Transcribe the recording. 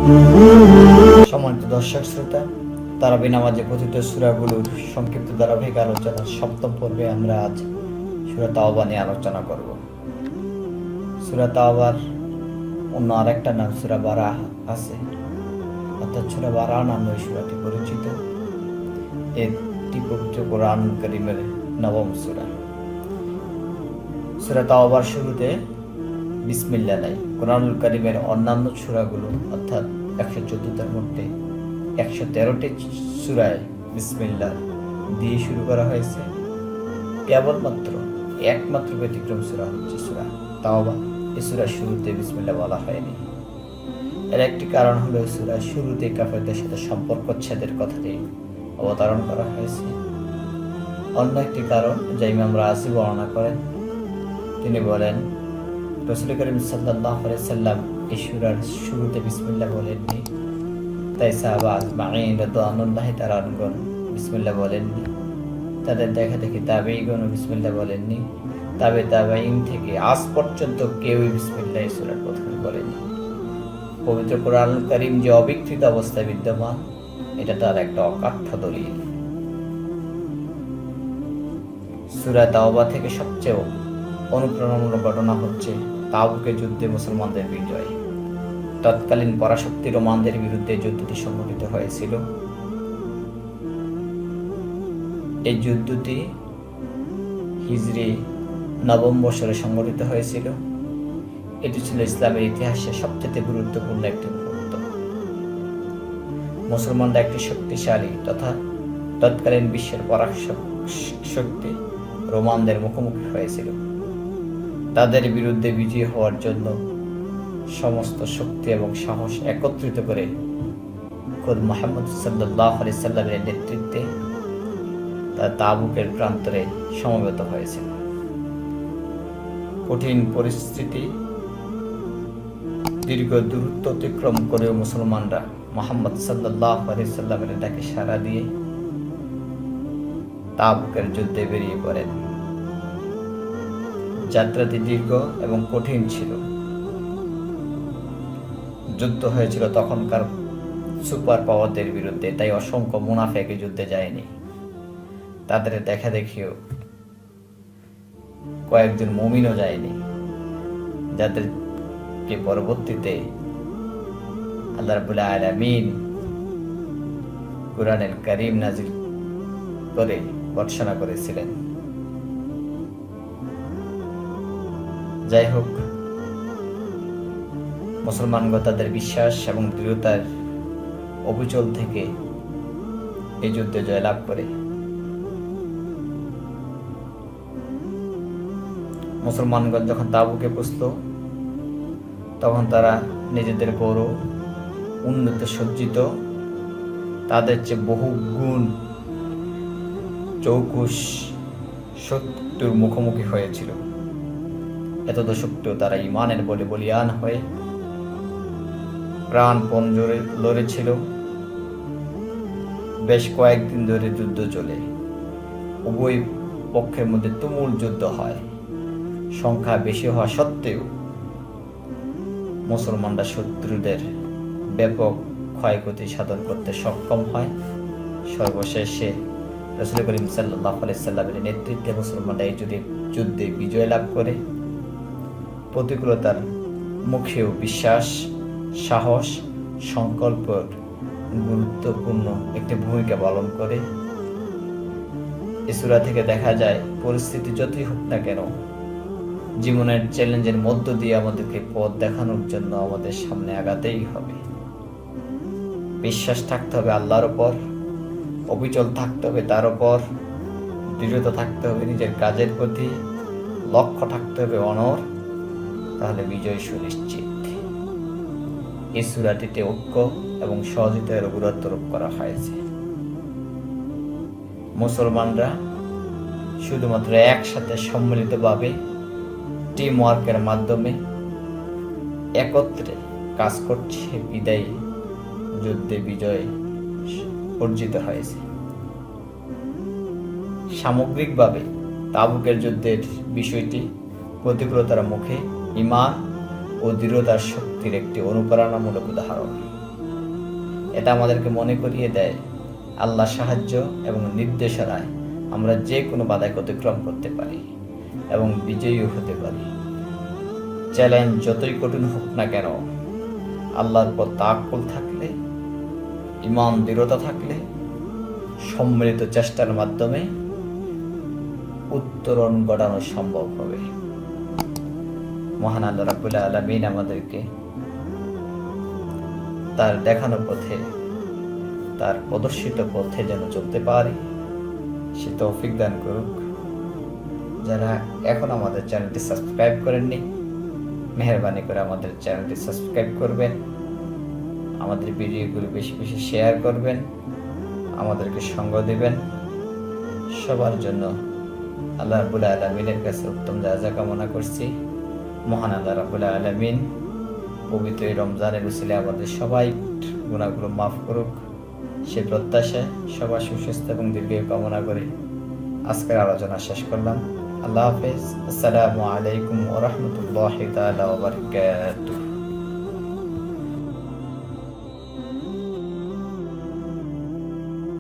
সম্মানিত দর্শক শ্রোতা, তারাবি নামাজে পঠিত সূরাগুলোর সংক্ষিপ্ত ধারাবাহিক আলোচনার সপ্তম পর্বে আমরা আজ সূরা তাওবা নিয়ে আলোচনা করব। সূরা তাওবার অন্য আরেকটা নাম সূরা বারাহ আছে, অর্থাৎ সূরা বারাহ নামে এই সূরাটি পরিচিত। এটি পবিত্র কোরআন কারীমের নবম সূরা। সূরা তাওবার শুরুতে বিসমিল্লাহ নাই। কোরআনুল কারীমের অন্যান্য সূরাগুলো অর্থাৎ 114টার মধ্যে 113টি সূরায় বিসমিল্লাহ দিয়ে শুরু করা হয়েছে। কেবলমাত্র একমাত্র ব্যতিক্রম সূরা হচ্ছে সূরা তাওবা। এই সূরার শুরুতে বিসমিল্লাহ বলা হয়নি। এর একটি কারণ হলো সূরার শুরুতে কাফেরদের সাথে সম্পর্ক ছেদের কথাটি অবতারণ করা হয়েছে। অন্য একটি কারণ যা ইমাম রাজি বর্ণনা করেন, তিনি বলেন রাসূল করিম সাল্লাল্লাহু আলাইহি সাল্লাম এই সূরার শুরুতে বিসমিল্লাহ বলেননি, তাই সাহাবা আজমাইন রাদিয়াল্লাহু তাআলা আনহুগণ বিসমিল্লাহ বলেননি। তাদের দেখা দেখি তাবেঈগণ বিসমিল্লাহ বলেননি। তাবেঈন থেকে আজ পর্যন্ত কেউই বিসমিল্লাহ এই সূরার প্রথমে বলেনি। পবিত্র কোরআনুল কারীম যে অবিকৃত অবস্থায় বিদ্যমান, এটা তার একটা অকাঠ্য দলিল। সূরা তাওবা থেকে সবচেয়ে অনুপ্রেরণামূলক ঘটনা হচ্ছে তাবুকের যুদ্ধে মুসলমানদের বিজয়। তৎকালীন পরাশক্তি রোমানদের বিরুদ্ধে যুদ্ধটি সংঘটিত হয়েছিল। এই যুদ্ধটি হিজরি নবম বছরে সংঘটিত হয়েছিল। এটি ছিল ইসলামের ইতিহাসে সবচেয়ে গুরুত্বপূর্ণ একটি মুহূর্ত। মুসলমানরা একটি শক্তিশালী তথা তৎকালীন বিশ্বের পরাশক্তি রোমানদের মুখোমুখি হয়েছিল। তাদের বিরুদ্ধে বিজয়ী হওয়ার জন্য সমস্ত শক্তি এবং সাহস একত্রিত করে খোদ মুহাম্মদ সাল্লাল্লাহু আলাইহি সাল্লামের নেতৃত্বে তারা তাবুকের প্রান্তরে সমবেত হয়েছিল। কঠিন পরিস্থিতি দীর্ঘ দূরত্ব অতিক্রম করেও মুসলমানরা মুহাম্মদ সাল্লাল্লাহু আলাইহি সাল্লামের ডাকে সাড়া দিয়ে তাবুকের যুদ্ধে বেরিয়ে পড়েন। যাত্রাটি দীর্ঘ এবং কঠিন ছিল। যুদ্ধ হয়েছিল তখনকার সুপার পাওয়ারদের বিরুদ্ধে, তাই অসংখ্য মুনাফিক যুদ্ধে যায়নি। তাদের দেখা দেখিও কয়েকজন মুমিনও যায়নি, যাদেরকে পরবর্তীতে আল্লাহ রাব্বুল আলামিন কুরআনুল কারীম নাযিল করে ঘোষণা করেছিলেন। যাই হোক, মুসলমানগণ তাদের বিশ্বাস এবং দৃঢ়তার অবিচল থেকে এই যুদ্ধে জয়লাভ করে। মুসলমানগণ যখন তাবুকে পৌঁছল, তখন তারা নিজেদের বড় উন্নত সজ্জিত, তাদের চেয়ে বহু গুণ চৌকুশ শত্রুর মুখোমুখি হয়েছিল। এতদ সত্ত্বেও তারা ঈমানের বলে বলিয়ান হয়ে প্রাণপণ জোরে লড়েছিল। বেশ কয়েকদিন ধরে যুদ্ধ চলে। উভয় পক্ষের মধ্যে তুমুল যুদ্ধ হয়। সংখ্যা বেশি হওয়া সত্ত্বেও মুসলমানরা শত্রুদের ব্যাপক ক্ষয়ক্ষতি সাধন করতে সক্ষম হয়। সর্বশেষে রাসূল করিম সাল্লাল্লাহু আলাইহি সাল্লামের নেতৃত্বে মুসলমানরা এই যুদ্ধে বিজয় লাভ করে। প্রতিকূলতার মুখেও বিশ্বাস, সাহস, সংকল্পের গুরুত্বপূর্ণ একটি ভূমিকা পালন করে। এই সূরা থেকে দেখা যায়, পরিস্থিতি যতই হোক না কেন, জীবনের চ্যালেঞ্জের মধ্য দিয়ে আমাদেরকে পথ দেখানোর জন্য আমাদের সামনে আগাতেই হবে। বিশ্বাস থাকতে হবে আল্লাহর উপর, অবিচল থাকতে হবে তার উপর, দৃঢ়তা থাকতে হবে নিজের কাজের প্রতি, লক্ষ্য থাকতে হবে অনড়, তাহলে বিজয় সুনিশ্চিত। এই সূরাটিতে ঐক্য এবং সহযোগিতার গুরুত্ব আরোপ করা হয়েছে। মুসলমানরা শুধুমাত্র একসাথে সম্মিলিতভাবে টিম ওয়ার্কের মাধ্যমে একত্রে কাজ করছে বিদায়ী যুদ্ধে বিজয় অর্জিত হয়েছে। সামগ্রিকভাবে তাবুকের যুদ্ধের বিষয়টি প্রতিকূলতার মুখে ঈমান ও দৃঢ়তার শক্তির একটি অনুপ্রেরণামূলক উদাহরণ। এটা আমাদেরকে মনে করিয়ে দেয় আল্লাহর সাহায্য এবং নির্দেশনায় আমরা যে কোনো বাধাকে অতিক্রম করতে পারি এবং বিজয়ীও হতে পারি। চ্যালেঞ্জ যতই কঠিন হোক না কেন, আল্লাহর পর তাওয়াক্কুল থাকলে, ঈমান দৃঢ়তা থাকলে, সম্মিলিত চেষ্টার মাধ্যমে উত্তরণ ঘটানো সম্ভব হবে। মহান আল্লাহ রাব্বুল আলামিন আমাদেরকে তার দেখানো পথে, তার প্রদর্শিত পথে যেন চলতে পারি সে তৌফিক দান করুক। যারা এখন আমাদের চ্যানেলটি সাবস্ক্রাইব করেননি, মেহেরবানি করে আমাদের চ্যানেলটি সাবস্ক্রাইব করবেন, আমাদের ভিডিওগুলো বেশি বেশি শেয়ার করবেন, আমাদেরকে সঙ্গ দেবেন। সবার জন্য আল্লাহ রাব্বুল আলামিনের কাছে উত্তম জাযা কামনা করছি। মহান আল্লাহ রাব্বুল আলামিন পবিত্র এই রমজানের উসিলায় আমাদের সবাই গুনাহগুলো মাফ করুক সে প্রত্যাশায় সবার সুস্বাস্থ্য এবং দীর্ঘায়ু কামনা করে আজকের আলোচনা শেষ করলাম। আল্লাহ হাফেজ। আসসালামু আলাইকুম ওয়া রাহমাতুল্লাহি তাআলা ওয়া বারাকাতুহু।